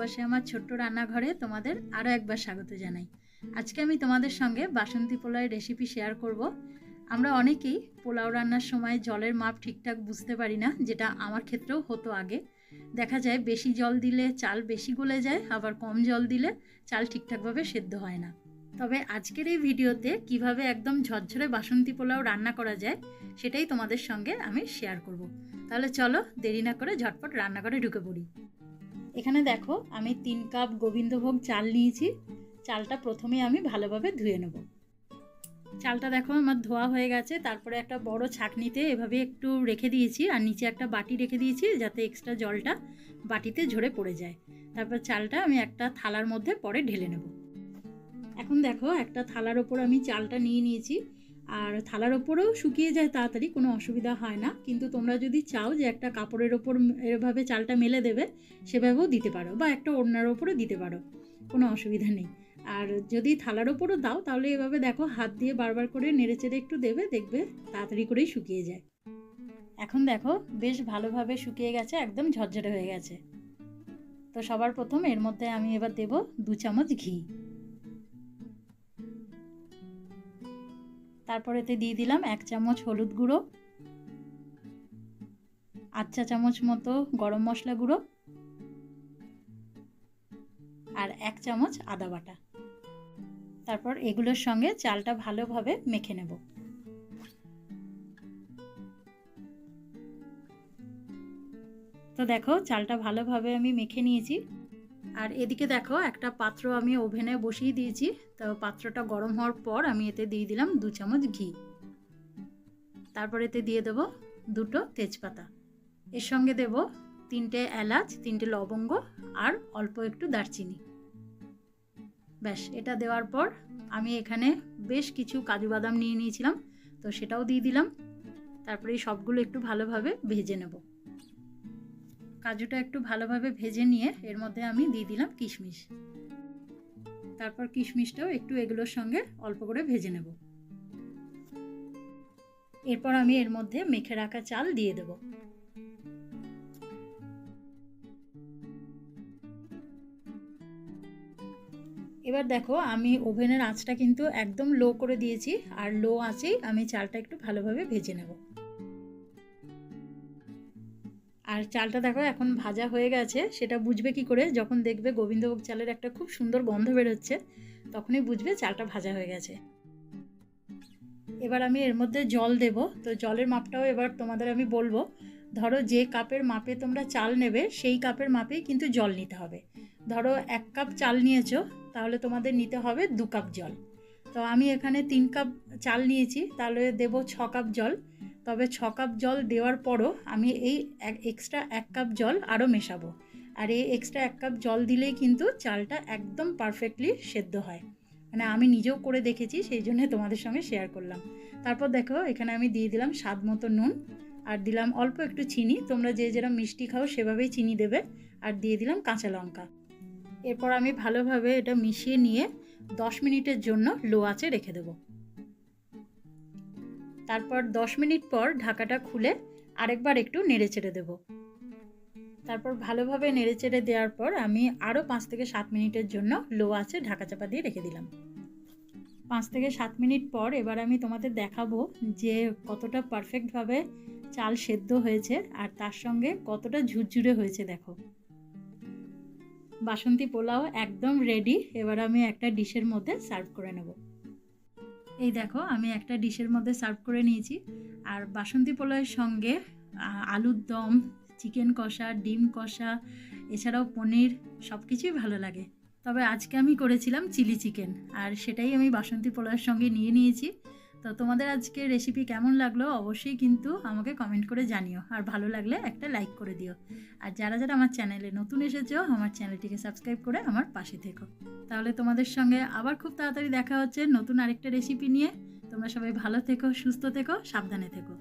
ভালোবাসে আমার ছোট্ট রান্নাঘরে তোমাদের আরও একবার স্বাগত জানাই। আজকে আমি তোমাদের সঙ্গে বাসন্তী পোলাওয়ের রেসিপি শেয়ার করব। আমরা অনেকেই পোলাও রান্নার সময় জলের মাপ ঠিকঠাক বুঝতে পারি না, যেটা আমার ক্ষেত্রেও হতো আগে। দেখা যায় বেশি জল দিলে চাল বেশি গলে যায়, আবার কম জল দিলে চাল ঠিকঠাকভাবে সেদ্ধ হয় না। তবে আজকের এই ভিডিওতে কিভাবে একদম ঝরঝরে বাসন্তী পোলাও রান্না করা যায় সেটাই তোমাদের সঙ্গে আমি শেয়ার করব। তাহলে চলো দেরি না করে ঝটপট রান্নাঘরে ঢুকে পড়ি। এখানে দেখো আমি 3 কাপ গোবিন্দভোগ চাল নিয়েছি। চালটা প্রথমে আমি ভালোভাবে ধুয়ে নেব। চালটা দেখো আমার ধোয়া হয়ে গেছে। তারপরে একটা বড় ছাঁকনিতে এভাবে একটু রেখে দিয়েছি, আর নিচে একটা বাটি রেখে দিয়েছি যাতে এক্সট্রা জলটা বাটিতে ঝরে পড়ে যায়। তারপর চালটা আমি একটা থালার মধ্যে পরে ঢেলে নেব। এখন দেখো একটা থালার ওপর আমি চালটা নিয়ে নিয়েছি, আর থালার ওপরেও শুকিয়ে যায় তাড়াতাড়ি, কোনো অসুবিধা হয় না। কিন্তু তোমরা যদি চাও যে একটা কাপড়ের ওপর এভাবে চালটা মেলে দেবে, সেভাবেও দিতে পারো, বা একটা ওড়নার ওপরে দিতে পারো, কোনো অসুবিধা নেই। আর যদি থালার ওপরও দাও তাহলে এভাবে দেখো হাত দিয়ে বারবার করে নেড়েচেড়ে একটু দেবে, দেখবে তাড়াতাড়ি করেই শুকিয়ে যায়। এখন দেখো বেশ ভালোভাবে শুকিয়ে গেছে, একদম ঝরঝরে হয়ে গেছে। তো সবার প্রথম এর মধ্যে আমি এবার দেব 2 চামচ ঘি। তারপর এতে দিয়ে দিলাম 1 চামচ হলুদ গুঁড়ো, 8 চা চামচ মতো গরম মশলা গুঁড়ো, আর 1 চামচ আদা বাটা। তারপর এগুলোর সঙ্গে চালটা ভালোভাবে মেখে নেব। তো দেখো চালটা ভালোভাবে আমি মেখে নিয়েছি। আর এদিকে দেখো একটা পাত্র আমি ওভেনে বসিয়ে দিয়েছি। তো পাত্রটা গরম হওয়ার পর আমি এতে দিয়ে দিলাম 2 চামচ ঘি। তারপর এতে দিয়ে দেব 2টো তেজপাতা। এর সঙ্গে দেব 3টে এলাচ, 3টে লবঙ্গ, আর অল্প একটু দারচিনি। ব্যাস, এটা দেওয়ার পর আমি এখানে বেশ কিছু কাজু বাদাম নিয়ে নিয়েছিলাম, তো সেটাও দিয়ে দিলাম। তারপরে এই সবগুলো একটু ভালোভাবে ভেজে নেব। কাজুটা একটু ভালোভাবে ভেজে নিয়ে এর মধ্যে আমি দিয়ে দিলাম কিশমিশ। তারপর কিশমিশটাও একটু এগুলোর সঙ্গে অল্প করে ভেজে নেব। এরপর আমি এর মধ্যে মেখে রাখা চাল দিয়ে দেব। এবার দেখো আমি ওভেনের আঁচটা কিন্তু একদম লো করে দিয়েছি, আর লো আঁচেই আমি চালটা একটু ভালোভাবে ভেজে নেব। আর চালটা দেখো এখন ভাজা হয়ে গেছে। সেটা বুঝবে কি করে? যখন দেখবে গোবিন্দভোগ চালের একটা খুব সুন্দর গন্ধ বেরোচ্ছে, তখনই বুঝবে চালটা ভাজা হয়ে গেছে। এবার আমি এর মধ্যে জল দেব। তো জলের মাপটাও এবার তোমাদের আমি বলবো। ধরো যে কাপের মাপে তোমরা চাল নেবে সেই কাপের মাপেই কিন্তু জল নিতে হবে। ধরো 1 কাপ চাল নিয়েছো, তাহলে তোমাদের নিতে হবে 2 কাপ জল। তো আমি এখানে 3 কাপ চাল নিয়েছি, তাহলে দেব 6 কাপ জল। তবে 6 কাপ জল দেওয়ার পরও আমি এই এক্সট্রা 1 কাপ জল আরও মেশাবো। আর এই এক্সট্রা 1 কাপ জল দিলেই কিন্তু চালটা একদম পারফেক্টলি সেদ্ধ হয়। মানে আমি নিজেও করে দেখেছি, সেই জন্য তোমাদের সঙ্গে শেয়ার করলাম। তারপর দেখো এখানে আমি দিয়ে দিলাম স্বাদ মতো নুন, আর দিলাম অল্প একটু চিনি। তোমরা যে যেরকম মিষ্টি খাও সেভাবেই চিনি দেবে। আর দিয়ে দিলাম কাঁচা লঙ্কা। এরপর আমি ভালোভাবে এটা মিশিয়ে নিয়ে 10 মিনিটের জন্য লো আঁচে রেখে দেব। তারপর 10 মিনিট পর ঢাকাটা খুলে আরেকবার একটু নেড়েচেড়ে দেব। তারপর ভালোভাবে নেড়েচেড়ে দেওয়ার পর আমি আরও 5 থেকে 7 মিনিটের জন্য লো আঁচে ঢাকা চাপা দিয়ে রেখে দিলাম। 5 থেকে 7 মিনিট পর এবার আমি তোমাদের দেখাবো যে কতটা পারফেক্টভাবে চাল সেদ্ধ হয়েছে, আর তার সঙ্গে কতটা ঝুরঝুরে হয়েছে। দেখো বাসন্তী পোলাও একদম রেডি। এবার আমি একটা ডিশের মধ্যে সার্ভ করে নেব। এই দেখো আমি একটা ডিশের মধ্যে সার্ভ করে নিয়েছি। আর বাসন্তী পোলাওয়ের সঙ্গে আলুর দম, চিকেন কষা, ডিম কষা, এছাড়াও পনির, সব কিছুই ভালো লাগে। তবে আজকে আমি করেছিলাম চিলি চিকেন, আর সেটাই আমি বাসন্তী পোলাওয়ের সঙ্গে নিয়ে নিয়েছি। তো তোমাদের আজকে রেসিপি কেমন লাগলো অবশ্যই কিন্তু আমাকে কমেন্ট করে জানিও, আর ভালো লাগলে একটা লাইক করে দিও। আর যারা যারা আমার চ্যানেলে নতুন এসেছো, আমার চ্যানেলটিকে সাবস্ক্রাইব করে আমার পাশে থেকো। তাহলে তোমাদের সঙ্গে আবার খুব তাড়াতাড়ি দেখা হচ্ছে নতুন আরেকটা রেসিপি নিয়ে। তোমরা সবাই ভালো থেকো, সুস্থ থেকো, সাবধানে থেকো।